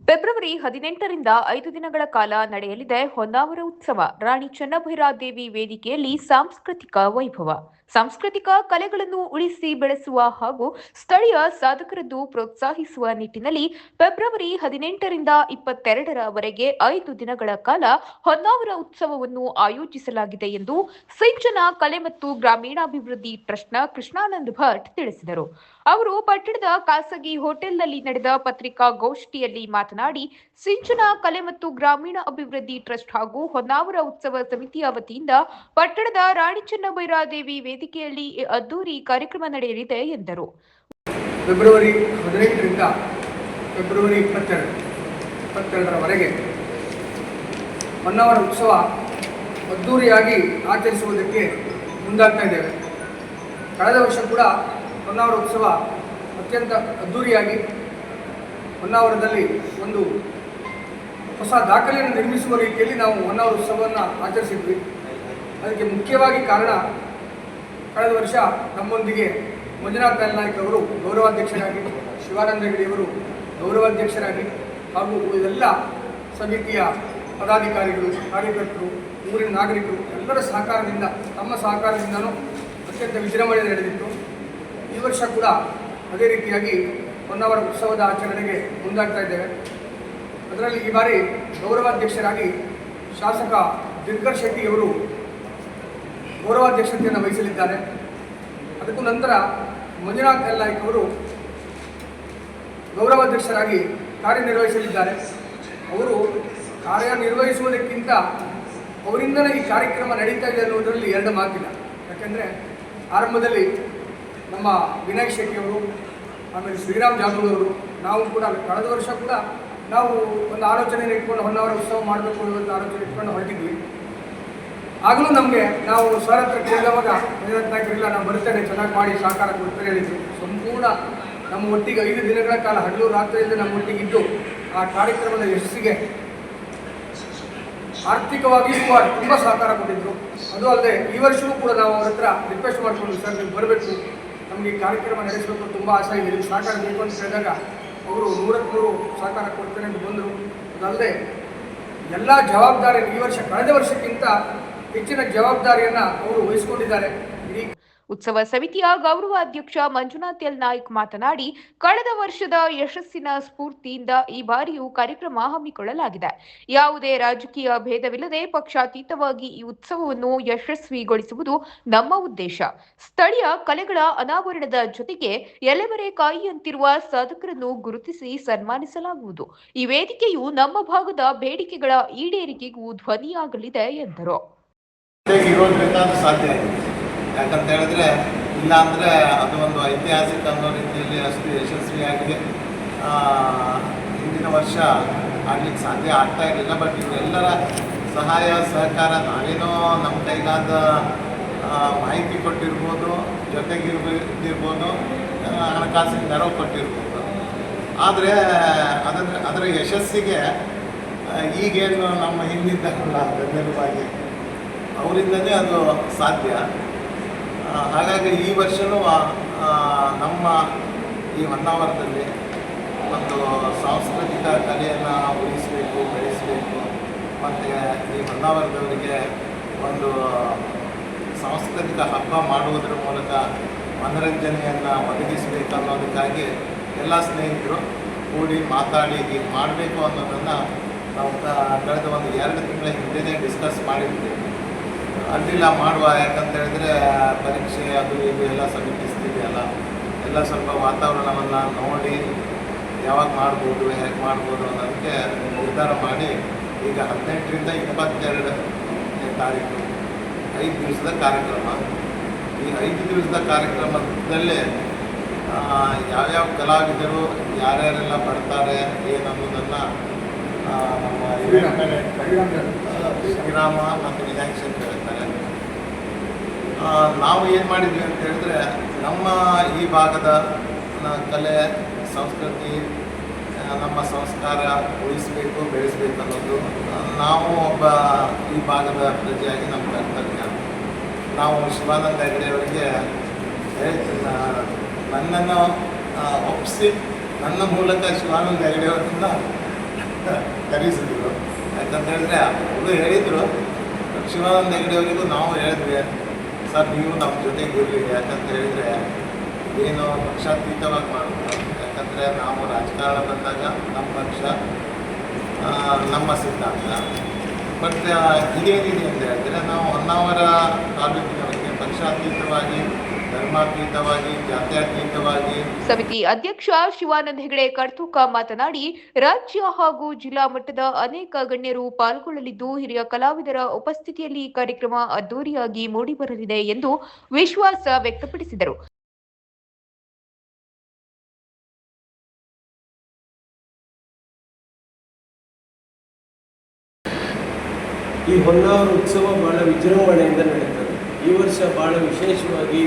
February 18ರಿಂದ 5 ದಿನಗಳ ಕಾಲ ನಡೆಯಲಿದೆ ಹೊನ್ನಾವರ ಉತ್ಸವ. ರಾಣಿ ಚೆನ್ನಭೈರಾದೇವಿ ವೇದಿಕೆಯಲ್ಲಿ ಸಾಂಸ್ಕೃತಿಕ ವೈಭವ. ಸಾಂಸ್ಕೃತಿಕ ಕಲೆಗಳನ್ನು ಉಳಿಸಿ ಬೆಳೆಸುವ ಹಾಗೂ ಸ್ಥಳೀಯ ಸಾಧಕರನ್ನು ಪ್ರೋತ್ಸಾಹಿಸುವ ನಿಟ್ಟಿನಲ್ಲಿ ಫೆಬ್ರವರಿ 18ರಿಂದ 22ರವರೆಗೆ 5 ದಿನಗಳ ಕಾಲ ಹೊನ್ನಾವರ ಉತ್ಸವವನ್ನು ಆಯೋಜಿಸಲಾಗಿದೆ ಎಂದು ಸಿಂಚನ ಕಲೆ ಮತ್ತು ಗ್ರಾಮೀಣಾಭಿವೃದ್ಧಿ ಟ್ರಸ್ಟ್ನ ಕೃಷ್ಣಾನಂದ ಭಟ್ ತಿಳಿಸಿದರು. ಅವರು ಪಟ್ಟಣದ ಖಾಸಗಿ ಹೋಟೆಲ್ನಲ್ಲಿ ನಡೆದ ಪತ್ರಿಕಾಗೋಷ್ಠಿಯಲ್ಲಿ ಮಾತನಾಡಿ, ಸಿಂಚನ ಕಲೆ ಮತ್ತು ಗ್ರಾಮೀಣ ಅಭಿವೃದ್ಧಿ ಟ್ರಸ್ಟ್ ಹಾಗೂ ಹೊನ್ನಾವರ ಉತ್ಸವ ಸಮಿತಿಯ ವತಿಯಿಂದ ಪಟ್ಟಣದ ರಾಣಿ ಚೆನ್ನಭೈರಾದೇವಿ ವೇದಿಕೆಯಲ್ಲಿ ಅದ್ದೂರಿ ಕಾರ್ಯಕ್ರಮ ನಡೆಯಲಿದೆ ಎಂದರು. ಫೆಬ್ರವರಿ 18ರಿಂದ ಫೆಬ್ರವರಿ 22ರವರೆಗೆ ಹೊನ್ನಾವರ ಉತ್ಸವ ಅದ್ದೂರಿಯಾಗಿ ಆಚರಿಸುವುದಕ್ಕೆ ಮುಂದಾಗ್ತಾ ಇದ್ದೇವೆ. ಕಳೆದ ವರ್ಷ ಕೂಡ ಹೊನ್ನಾವರ ಉತ್ಸವ ಅತ್ಯಂತ ಅದ್ದೂರಿಯಾಗಿ ಹೊನ್ನಾವರದಲ್ಲಿ ಒಂದು ಹೊಸ ದಾಖಲೆಯನ್ನು ನಿರ್ಮಿಸುವ ರೀತಿಯಲ್ಲಿ ನಾವು ಹೊನ್ನಾವರ ಉತ್ಸವವನ್ನು ಆಚರಿಸಿದ್ವಿ. ಅದಕ್ಕೆ ಮುಖ್ಯವಾಗಿ ಕಾರಣ, ಕಳೆದ ವರ್ಷ ನಮ್ಮೊಂದಿಗೆ ಮಂಜುನಾಥ್ ನಾಯ್ಕ ಅವರು ಗೌರವಾಧ್ಯಕ್ಷರಾಗಿ, ಶಿವಾನಂದ ಹೆಗಡೆಯವರು ಗೌರವಾಧ್ಯಕ್ಷರಾಗಿ ಹಾಗೂ ಇದೆಲ್ಲ ಸಮಿತಿಯ ಪದಾಧಿಕಾರಿಗಳು, ಕಾರ್ಯಕರ್ತರು, ಊರಿನ ನಾಗರಿಕರು ಎಲ್ಲರ ಸಹಕಾರದಿಂದ, ತಮ್ಮ ಸಹಕಾರದಿಂದನೂ ಅತ್ಯಂತ ವಿಜೃಂಭಣೆಯಿಂದ ನಡೆದಿತ್ತು. ಈ ವರ್ಷ ಕೂಡ ಅದೇ ರೀತಿಯಾಗಿ ಹೊನ್ನಾವರ ಉತ್ಸವದ ಆಚರಣೆಗೆ ಮುಂದಾಗ್ತಾ ಇದ್ದೇವೆ. ಅದರಲ್ಲಿ ಈ ಬಾರಿ ಗೌರವಾಧ್ಯಕ್ಷರಾಗಿ ಶಾಸಕ ದಿನಕರ್ ಶೆಟ್ಟಿಯವರು ಗೌರವಾಧ್ಯಕ್ಷತೆಯನ್ನು ವಹಿಸಲಿದ್ದಾರೆ. ಅದಕ್ಕೂ ನಂತರ ಮಂಜುನಾಥ್ ನಾಯ್ಕ ಅವರು ಗೌರವಾಧ್ಯಕ್ಷರಾಗಿ ಕಾರ್ಯನಿರ್ವಹಿಸಲಿದ್ದಾರೆ. ಅವರು ಕಾರ್ಯನಿರ್ವಹಿಸುವುದಕ್ಕಿಂತ ಅವರಿಂದಲೇ ಈ ಕಾರ್ಯಕ್ರಮ ನಡೀತಾ ಇದೆ ಅನ್ನೋದರಲ್ಲಿ ಎರಡು ಮಾತಿಲ್ಲ. ಯಾಕೆಂದರೆ ಆರಂಭದಲ್ಲಿ ನಮ್ಮ ವಿನಾಯಕ್ ಶೆಟ್ಟಿಯವರು, ಆಮೇಲೆ ಶ್ರೀರಾಮ್ ಜಾಧವ್ ಅವರು, ನಾವು ಕೂಡ ಕಳೆದ ವರ್ಷ ಕೂಡ ನಾವು ಒಂದು ಆಲೋಚನೆಯನ್ನು ಇಟ್ಕೊಂಡು ಹೊನ್ನಾವರ ಉತ್ಸವ ಮಾಡಬೇಕು ಅನ್ನೋ ಆಲೋಚನೆ ಇಟ್ಕೊಂಡು ಹೊರಟಿದ್ವಿ. ಆಗಲೂ ನಮಗೆ ನಾವು ಸರ್ ಹತ್ರ ಕೇಳಿದವಾಗ ಮಂಜುನಾಥ್ ನಾಯ್ಕರಿಲ್ಲ, ನಾವು ಬರ್ತೇನೆ, ಚೆನ್ನಾಗಿ ಮಾಡಿ ಸಹಕಾರ ಕೊಡ್ತಾರೆ ಹೇಳಿದ್ರು. ಸಂಪೂರ್ಣ ನಮ್ಮ ಒಟ್ಟಿಗೆ 5 ದಿನಗಳ ಕಾಲ ಹಗಲು ರಾತ್ರಿಯಿಂದ ನಮ್ಮ ಒಟ್ಟಿಗೆ ಇದ್ದು ಆ ಕಾರ್ಯಕ್ರಮದ ಯಶಸ್ಸಿಗೆ ಆರ್ಥಿಕವಾಗಿಯೂ ಕೂಡ ತುಂಬ ಸಹಕಾರ ಕೊಟ್ಟಿದ್ದರು. ಅದು ಅಲ್ಲದೆ ಈ ವರ್ಷವೂ ಕೂಡ ನಾವು ಅವ್ರ ಹತ್ರ ರಿಕ್ವೆಸ್ಟ್ ಮಾಡಿಕೊಂಡು, ಸರ್ ನೀವು ಬರಬೇಕು, ನಮಗೆ ಈ ಕಾರ್ಯಕ್ರಮ ನಡೆಸಬೇಕು, ತುಂಬ ಆಸೆ ಇದೆ, ನೀವು ಸಹಕಾರ ಬೇಕು ಅಂತ ಹೇಳಿದಾಗ ಅವರು 100% ಸಹಕಾರ ಕೊಡ್ತೇನೆ ಅಂತ ಬಂದರು. ಅದಲ್ಲದೆ ಎಲ್ಲ ಜವಾಬ್ದಾರಿ ಈ ವರ್ಷ ಕಳೆದ ವರ್ಷಕ್ಕಿಂತ ಹೆಚ್ಚಿನ ಜವಾಬ್ದಾರಿಯನ್ನು ಅವರು ವಹಿಸಿಕೊಂಡಿದ್ದಾರೆ. ಉತ್ಸವ ಸಮಿತಿಯ ಗೌರವಾಧ್ಯಕ್ಷ ಮಂಜುನಾಥ್ ನಾಯ್ಕ್ ಮಾತನಾಡಿ, ಕಳೆದ ವರ್ಷದ ಯಶಸ್ಸಿನ ಸ್ಫೂರ್ತಿಯಿಂದ ಈ ಬಾರಿಯೂ ಕಾರ್ಯಕ್ರಮ ಹಮ್ಮಿಕೊಳ್ಳಲಾಗಿದೆ. ಯಾವುದೇ ರಾಜಕೀಯ ಭೇದವಿಲ್ಲದೆ ಪಕ್ಷಾತೀತವಾಗಿ ಈ ಉತ್ಸವವನ್ನು ಯಶಸ್ವಿಗೊಳಿಸುವುದು ನಮ್ಮ ಉದ್ದೇಶ. ಸ್ಥಳೀಯ ಕಲೆಗಳ ಅನಾವರಣದ ಜೊತೆಗೆ ಎಲೆಮರೆಕಾಯಿಯಂತಿರುವ ಸಾಧಕರನ್ನು ಗುರುತಿಸಿ ಸನ್ಮಾನಿಸಲಾಗುವುದು. ಈ ವೇದಿಕೆಯು ನಮ್ಮ ಭಾಗದ ಬೇಡಿಕೆಗಳ ಈಡೇರಿಕೆಗೂ ಧ್ವನಿಯಾಗಲಿದೆ ಎಂದರು. ಯಾಕಂತ ಹೇಳಿದ್ರೆ, ಇಲ್ಲ ಅಂದರೆ ಅದು ಒಂದು ಐತಿಹಾಸಿಕ ಅನ್ನೋ ರೀತಿಯಲ್ಲಿ ಅಷ್ಟು ಯಶಸ್ವಿಯಾಗಿ ಹಿಂದಿನ ವರ್ಷ ಆಗಲಿಕ್ಕೆ ಸಾಧ್ಯ ಆಗ್ತಾ ಇರಲಿಲ್ಲ. ಬಟ್ ಇವರೆಲ್ಲರ ಸಹಾಯ ಸಹಕಾರ, ನಾವೇನೋ ನಮ್ಮ ಕೈಲಾದ ಮಾಹಿತಿ ಕೊಟ್ಟಿರ್ಬೋದು, ಜೊತೆಗಿರ್ಬೋದು, ಹಣಕಾಸಿನ ನೆರವು ಕೊಟ್ಟಿರ್ಬೋದು. ಆದರೆ ಅದರ ಯಶಸ್ಸಿಗೆ ಈಗೇನು ನಮ್ಮ ಹಿಂದಿದ್ದಾರಲ್ಲ ಬೆನ್ನೆಲುಬಾಗಿ ಅವರಿಂದಲೇ ಅದು ಸಾಧ್ಯ. ಹಾಗಾಗಿ ಈ ವರ್ಷವೂ ನಮ್ಮ ಈ ಹೊನ್ನಾವರದಲ್ಲಿ ಒಂದು ಸಾಂಸ್ಕೃತಿಕ ಕಲೆಯನ್ನು ಉಳಿಸಬೇಕು, ಬೆಳೆಸಬೇಕು, ಮತ್ತು ಈ ಹೊನ್ನಾವರದವರಿಗೆ ಒಂದು ಸಾಂಸ್ಕೃತಿಕ ಹಬ್ಬ ಮಾಡುವುದರ ಮೂಲಕ ಮನರಂಜನೆಯನ್ನು ಒದಗಿಸಬೇಕು ಅನ್ನೋದಕ್ಕಾಗಿ ಎಲ್ಲ ಸ್ನೇಹಿತರು ಕೂಡಿ ಮಾತಾಡಿ ಹೀಗೆ ಮಾಡಬೇಕು ಅನ್ನೋದನ್ನು ನಾವು ಕಳೆದ ಒಂದು 2 ತಿಂಗಳ ಹಿಂದೆಯೇ ಡಿಸ್ಕಸ್ ಮಾಡಿದ್ವಿ. ಅಡ್ಡಿಲ್ಲ ಮಾಡುವ, ಯಾಕಂತ ಹೇಳಿದ್ರೆ ಪರೀಕ್ಷೆ ಅದು ಇದು ಎಲ್ಲ ಸಮೀಪಿಸ್ತೀವಿ ಅಲ್ಲ, ಎಲ್ಲ ಸ್ವಲ್ಪ ವಾತಾವರಣವನ್ನು ನೋಡಿ ಯಾವಾಗ ಮಾಡ್ಬೋದು, ಹೇಗೆ ಮಾಡ್ಬೋದು ಅನ್ನೋದಕ್ಕೆ ನಿರ್ಧಾರ ಮಾಡಿ ಈಗ 18ರಿಂದ 22ನೇ ತಾರೀಕು 5 ದಿವಸದ ಕಾರ್ಯಕ್ರಮ. ಈ 5 ದಿವಸದ ಕಾರ್ಯಕ್ರಮದಲ್ಲೇ ಯಾವ್ಯಾವ ಕಲಾವಿದರು ಯಾರ್ಯಾರೆಲ್ಲ ಬರ್ತಾರೆ ಏನನ್ನೋದನ್ನು ನಮ್ಮ ಶ್ರೀರಾಮ ಮತ್ತು ವಿನಾಯಕ್ ಶೆಟ್ಟಿ ಹೇಳ್ತಾರೆ. ನಾವು ಏನು ಮಾಡಿದ್ವಿ ಅಂತ ಹೇಳಿದ್ರೆ, ನಮ್ಮ ಈ ಭಾಗದ ಕಲೆ ಸಂಸ್ಕೃತಿ, ನಮ್ಮ ಸಂಸ್ಕಾರ ಉಳಿಸಬೇಕು, ಬೆಳೆಸಬೇಕು ಅನ್ನೋದು ನಾವು ಒಬ್ಬ ಈ ಭಾಗದ ಪ್ರಜೆಯಾಗಿ ನಮ್ಮ ಕರ್ತವ್ಯ. ನಾವು ಶಿವಾನಂದ ಹೆಗಡೆಯವರಿಗೆ ನನ್ನನ್ನು ಒಪ್ಪಿಸಿ ನನ್ನ ಮೂಲಕ ಶಿವಾನಂದ ಹೆಗಡೆಯವರನ್ನ ಕರೆಸಿದ್ರು. ಯಾಕಂತ ಹೇಳಿದ್ರೆ ಅವರು ಹೇಳಿದರು, ಶಿವಾನಂದ ಹೆಗಡೆ ಅವರಿಗೂ ನಾವು ಹೇಳಿದ್ವಿ, ಸರ್ ನೀವು ನಮ್ಮ ಜೊತೆಗೆ ಇರಲಿ, ಯಾಕಂತ ಹೇಳಿದರೆ ಏನು ಪಕ್ಷಾತೀತವಾಗಿ ಮಾಡೋದು. ಯಾಕಂದರೆ ನಾವು ರಾಜಕಾರಣ ಬಂದಾಗ ನಮ್ಮ ಪಕ್ಷ ನಮ್ಮ ಸಿದ್ಧಾಂತ. ಬಟ್ ಇದೇನಿದೆ ಅಂತ ಹೇಳಿದ್ರೆ ನಾವು ಹೊನ್ನಾವರ ತಾಲೂಕಿನವರಿಗೆ ಪಕ್ಷಾತೀತವಾಗಿ, ಧರ್ಮಾತೀತವಾಗಿ, ಜಾತ್ಯತೀತವಾಗಿ. ಸಮಿತಿ ಅಧ್ಯಕ್ಷ ಶಿವಾನಂದ ಹೆಗಡೆ ಕರ್ತೂಕ ಮಾತನಾಡಿ, ರಾಜ್ಯ ಹಾಗೂ ಜಿಲ್ಲಾ ಮಟ್ಟದ ಅನೇಕ ಗಣ್ಯರು ಪಾಲ್ಗೊಳ್ಳಲಿದ್ದು, ಹಿರಿಯ ಕಲಾವಿದರ ಉಪಸ್ಥಿತಿಯಲ್ಲಿ ಕಾರ್ಯಕ್ರಮ ಅದ್ದೂರಿಯಾಗಿ ಮೂಡಿಬರಲಿದೆ ಎಂದು ವಿಶ್ವಾಸ ವ್ಯಕ್ತಪಡಿಸಿದರು. ಈ ಹೊನ್ನಾವರ ಉತ್ಸವ ಬಹಳ ವಿಜೃಂಭಣೆಯಿಂದ ನಡೆಯುತ್ತದೆ. ಈ ವರ್ಷ ಬಹಳ ವಿಶೇಷವಾಗಿ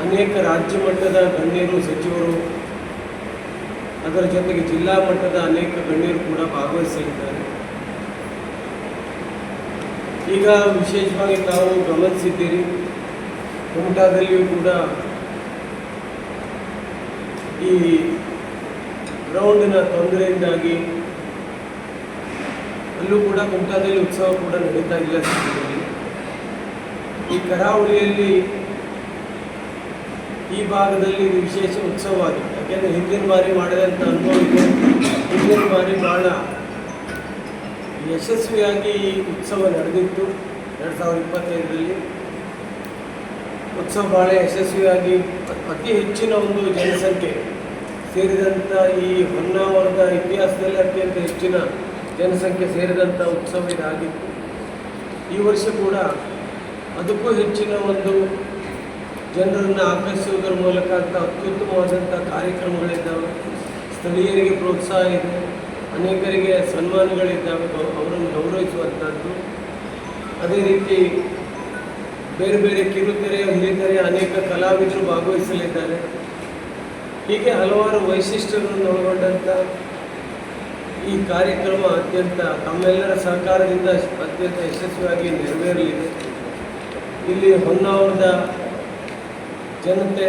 ಅನೇಕ ರಾಜ್ಯ ಮಟ್ಟದ ಗಣ್ಯರು, ಸಚಿವರು, ಅದರ ಜೊತೆಗೆ ಜಿಲ್ಲಾ ಮಟ್ಟದ ಅನೇಕ ಗಣ್ಯರು ಕೂಡ ಭಾಗವಹಿಸಲಿದ್ದಾರೆ. ಈಗ ವಿಶೇಷವಾಗಿ ತಾವು ಗಮನಿಸಿದ್ದೀರಿ, ಕುಮಟಾದಲ್ಲಿಯೂ ಕೂಡ ಈ ಗ್ರೌಂಡಿನ ತೊಂದರೆಯಿಂದಾಗಿ ಅಲ್ಲೂ ಕೂಡ ಕುಮಟಾದಲ್ಲಿ ಉತ್ಸವ ಕೂಡ ನಡೀತಾ ಇಲ್ಲ ಸ್ಥಿತಿಯಲ್ಲಿ. ಈ ಕರಾವಳಿಯಲ್ಲಿ ಈ ಭಾಗದಲ್ಲಿ ಇದು ವಿಶೇಷ ಉತ್ಸವ ಆಗಿದೆ. ಯಾಕೆಂದರೆ ಹಿಂದಿನ ಬಾರಿ ಮಾಡಿದಂಥ ಅನುಭವ ಇದೆ. ಹಿಂದಿನ ಬಾರಿ ಬಹಳ ಯಶಸ್ವಿಯಾಗಿ ಈ ಉತ್ಸವ ನಡೆದಿತ್ತು. 2025ರಲ್ಲಿ ಉತ್ಸವ ಭಾಳ ಯಶಸ್ವಿಯಾಗಿ ಅತಿ ಹೆಚ್ಚಿನ ಒಂದು ಜನಸಂಖ್ಯೆ ಸೇರಿದಂಥ ಈ ಹೊನ್ನಾವರದ ಇತಿಹಾಸದಲ್ಲಿ ಅತ್ಯಂತ ಹೆಚ್ಚಿನ ಜನಸಂಖ್ಯೆ ಸೇರಿದಂಥ ಉತ್ಸವ ಇದಾಗಿತ್ತು. ಈ ವರ್ಷ ಕೂಡ ಅದಕ್ಕೂ ಹೆಚ್ಚಿನ ಒಂದು ಜನರನ್ನು ಆಕರ್ಷಿಸುವುದರ ಮೂಲಕ ಅತ್ಯುತ್ತಮವಾದಂಥ ಕಾರ್ಯಕ್ರಮಗಳಿದ್ದಾವೆ. ಸ್ಥಳೀಯರಿಗೆ ಪ್ರೋತ್ಸಾಹ ಇದೆ, ಅನೇಕರಿಗೆ ಸನ್ಮಾನಗಳಿದ್ದಾವೆ, ಅವರನ್ನು ಗೌರವಿಸುವಂಥದ್ದು. ಅದೇ ರೀತಿ ಬೇರೆ ಬೇರೆ ಕಿರುತೆರೆ, ಹಿರಿತೆರೆ ಅನೇಕ ಕಲಾವಿದರು ಭಾಗವಹಿಸಲಿದ್ದಾರೆ. ಹೀಗೆ ಹಲವಾರು ವೈಶಿಷ್ಟ್ಯಗಳನ್ನು ಒಳಗೊಂಡಂಥ ಈ ಕಾರ್ಯಕ್ರಮ ಅತ್ಯಂತ ತಮ್ಮೆಲ್ಲರ ಸಹಕಾರದಿಂದ ಅತ್ಯಂತ ಯಶಸ್ವಿಯಾಗಿ ನೆರವೇರಲಿದೆ. ಇಲ್ಲಿ ಹೊನ್ನಾವರದ ಜನತೆ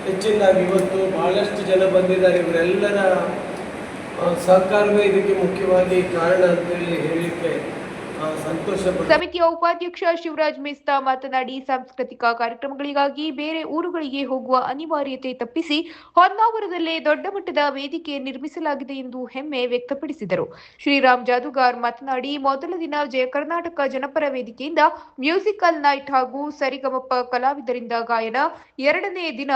ಹೆಚ್ಚಿನದಾಗಿ ಇವತ್ತು ಬಹಳಷ್ಟು ಜನ ಬಂದಿದ್ದಾರೆ. ಇವರೆಲ್ಲರ ಸಹಕಾರವೇ ಇದಕ್ಕೆ ಮುಖ್ಯವಾಗಿ ಕಾರಣ ಅಂತೇಳಿ ಹೇಳಲಿಕ್ಕೆ ಸಂತೋಷ. ಸಮಿತಿಯ ಉಪಾಧ್ಯಕ್ಷ ಶಿವರಾಜ್ ಮಿಸ್ತಾ ಮಾತನಾಡಿ, ಸಾಂಸ್ಕೃತಿಕ ಕಾರ್ಯಕ್ರಮಗಳಿಗಾಗಿ ಬೇರೆ ಊರುಗಳಿಗೆ ಹೋಗುವ ಅನಿವಾರ್ಯತೆ ತಪ್ಪಿಸಿ ಹೊನ್ನಾವರದಲ್ಲೇ ದೊಡ್ಡ ಮಟ್ಟದ ವೇದಿಕೆ ನಿರ್ಮಿಸಲಾಗಿದೆ ಎಂದು ಹೆಮ್ಮೆ ವ್ಯಕ್ತಪಡಿಸಿದರು. ಶ್ರೀರಾಮ್ ಜಾದುಗಾರ್ ಮಾತನಾಡಿ, ಮೊದಲ ದಿನ ಜಯ ಕರ್ನಾಟಕ ಜನಪರ ವೇದಿಕೆಯಿಂದ ಮ್ಯೂಸಿಕಲ್ ನೈಟ್ ಹಾಗೂ ಸರಿಗಮಪ ಕಲಾವಿದರಿಂದ ಗಾಯನ, ಎರಡನೇ ದಿನ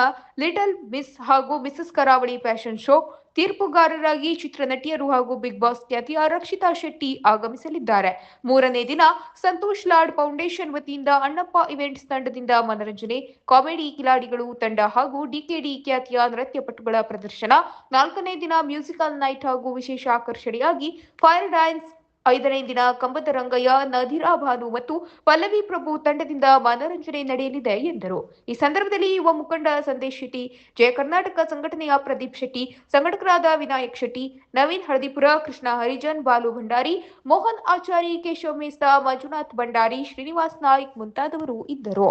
ಲಿಟಲ್ ಮಿಸ್ ಹಾಗೂ ಮಿಸಸ್ ಕರಾವಳಿ ಫ್ಯಾಷನ್ ಶೋ, ತೀರ್ಪುಗಾರರಾಗಿ ಚಿತ್ರನಟಿಯರು ಹಾಗೂ ಬಿಗ್ ಬಾಸ್ ಖ್ಯಾತಿಯ ರಕ್ಷಿತಾ ಶೆಟ್ಟಿ ಆಗಮಿಸಲಿದ್ದಾರೆ. ಮೂರನೇ ದಿನ ಸಂತೋಷ್ ಲಾಡ್ ಫೌಂಡೇಶನ್ ವತಿಯಿಂದ ಅಣ್ಣಪ್ಪ ಇವೆಂಟ್ಸ್ ತಂಡದಿಂದ ಮನರಂಜನೆ, ಕಾಮಿಡಿ ಕಿಲಾಡಿಗಳು ತಂಡ ಹಾಗೂ ಡಿಕೆಡಿ ಖ್ಯಾತಿಯ ನೃತ್ಯಪಟುಗಳ ಪ್ರದರ್ಶನ. ನಾಲ್ಕನೇ ದಿನ ಮ್ಯೂಸಿಕಲ್ ನೈಟ್ ಹಾಗೂ ವಿಶೇಷ ಆಕರ್ಷಣೆಯಾಗಿ ಫೈರ್ ಡ್ಯಾನ್ಸ್. ಐದನೇ ದಿನ ಕಂಬದ ರಂಗಯ್ಯ, ನದಿರಾ ಭಾನು ಮತ್ತು ಪಲ್ಲವಿ ಪ್ರಭು ತಂಡದಿಂದ ಮನರಂಜನೆ ನಡೆಯಲಿದೆ ಎಂದರು. ಈ ಸಂದರ್ಭದಲ್ಲಿ ಯುವ ಮುಖಂಡ ಸಂದೇಶ್ ಶೆಟ್ಟಿ, ಜಯ ಕರ್ನಾಟಕ ಸಂಘಟನೆಯ ಪ್ರದೀಪ್ ಶೆಟ್ಟಿ, ಸಂಘಟಕರಾದ ವಿನಾಯಕ್ ಶೆಟ್ಟಿ, ನವೀನ್ ಹಳದಿಪುರ, ಕೃಷ್ಣ ಹರಿಜನ್, ಬಾಲು ಭಂಡಾರಿ, ಮೋಹನ್ ಆಚಾರಿ, ಕೇಶವ್ ಮೇಸ್ತಾ, ಮಂಜುನಾಥ್ ಭಂಡಾರಿ, ಶ್ರೀನಿವಾಸ್ ನಾಯ್ಕ್ ಮುಂತಾದವರು ಇದ್ದರು.